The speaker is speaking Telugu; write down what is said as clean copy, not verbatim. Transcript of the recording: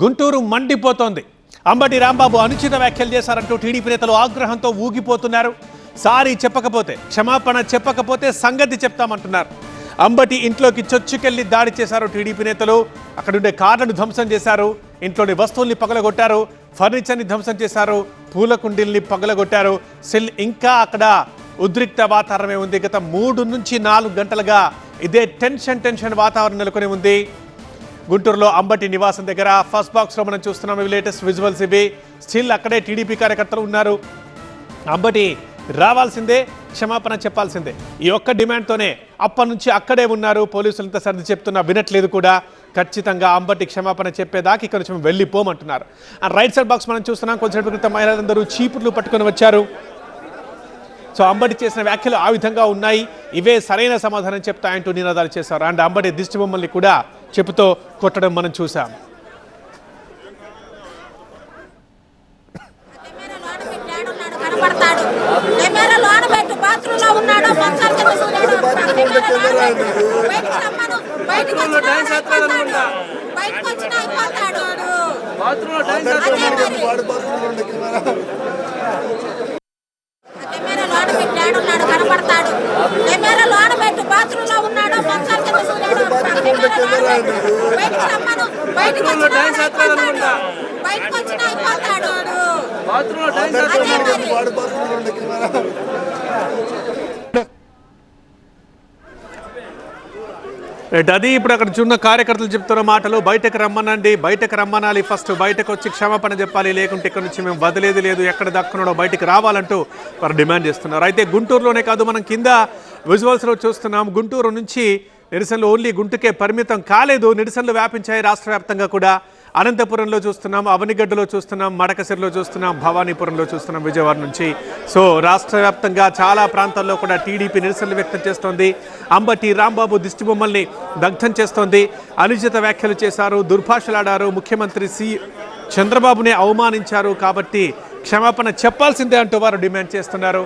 గుంటూరు మండిపోతోంది. అంబటి రాంబాబు అనుచిత వ్యాఖ్యలు చేశారంటూ టీడీపీ నేతలు ఆగ్రహంతో ఊగిపోతున్నారు. సారీ చెప్పకపోతే, క్షమాపణ చెప్పకపోతే సంగతి చెప్తామంటున్నారు. అంబటి ఇంట్లోకి చొచ్చుకెళ్లి దాడి చేశారు టీడీపీ నేతలు. అక్కడుండే కార్లను ధ్వంసం చేశారు, ఇంట్లోని వస్తువుల్ని పగలగొట్టారు, ఫర్నిచర్ని ధ్వంసం చేశారు, పూల కుండీల్ని పగలగొట్టారు. సెల్ ఇంకా అక్కడ ఉద్రిక్త వాతావరణమే ఉంది. గత 3 నుంచి 4 గంటలుగా ఇదే టెన్షన్ వాతావరణం నెలకొని ఉంది. గుంటూరులో అంబటి నివాసం దగ్గర ఫస్ట్ బాక్స్లో మనం చూస్తున్నాం. ఇవి లేటెస్ట్ విజువల్స్. ఇవి స్టిల్ అక్కడే టీడీపీ కార్యకర్తలు ఉన్నారు. అంబటి రావాల్సిందే, క్షమాపణ చెప్పాల్సిందే, ఈ ఒక్క డిమాండ్తోనే అప్పటి నుంచి అక్కడే ఉన్నారు. పోలీసులు ఇంత సర్ది చెప్తున్నా వినట్లేదు కూడా. ఖచ్చితంగా అంబటి క్షమాపణ చెప్పేదాకా ఇక్కడ నుంచి వెళ్ళిపోమంటున్నారు. రైట్ సైడ్ బాక్స్ మనం చూస్తున్నాం. కొంచెం క్రితం మహిళలందరూ చీపుర్లు పట్టుకొని వచ్చారు. సో అంబటి చేసిన వ్యాఖ్యలు ఆ విధంగా ఉన్నాయి, ఇవే సరైన సమాధానం చెప్తాయంటూ నినాదాలు చేశారు. అండ్ అంబటి దిష్టి బొమ్మల్ని కూడా చెప్పుతో కొట్టడం మనం చూసాం. అది ఇప్పుడు అక్కడ చూన్న కార్యకర్తలు చెప్తున్న మాటలు. బయటకు రమ్మనండి, బయటకు రమ్మనాలి, ఫస్ట్ బయటకు వచ్చి క్షమాపణ చెప్పాలి, లేకుంటే ఇక్కడ నుంచి మేము వదిలేది లేదు, ఎక్కడ దక్కున్నాడో బయటికి రావాలంటూ వారు డిమాండ్ చేస్తున్నారు. అయితే గుంటూరులోనే కాదు, మనం కింద విజువల్స్లో చూస్తున్నాం. గుంటూరు నుంచి నిరసనలు ఓన్లీ గుంటూరుకే పరిమితం కాలేదు, నిరసనలు వ్యాపించాయి రాష్ట్ర వ్యాప్తంగా కూడా. అనంతపురంలో చూస్తున్నాం, అవనిగడ్డలో చూస్తున్నాం, మడకసిరిలో చూస్తున్నాం, భవానీపురంలో చూస్తున్నాం, విజయవాడ నుంచి. సో రాష్ట్ర వ్యాప్తంగా చాలా ప్రాంతాల్లో కూడా టీడీపీ నిరసనలు వ్యక్తం చేస్తోంది. అంబటి రాంబాబు దిష్టి బొమ్మల్ని దగ్ధం చేస్తోంది. అనుచిత వ్యాఖ్యలు చేశారు, దుర్భాషలాడారు, ముఖ్యమంత్రి చంద్రబాబునే అవమానించారు, కాబట్టి క్షమాపణ చెప్పాల్సిందే అంటూ వారు డిమాండ్ చేస్తున్నారు.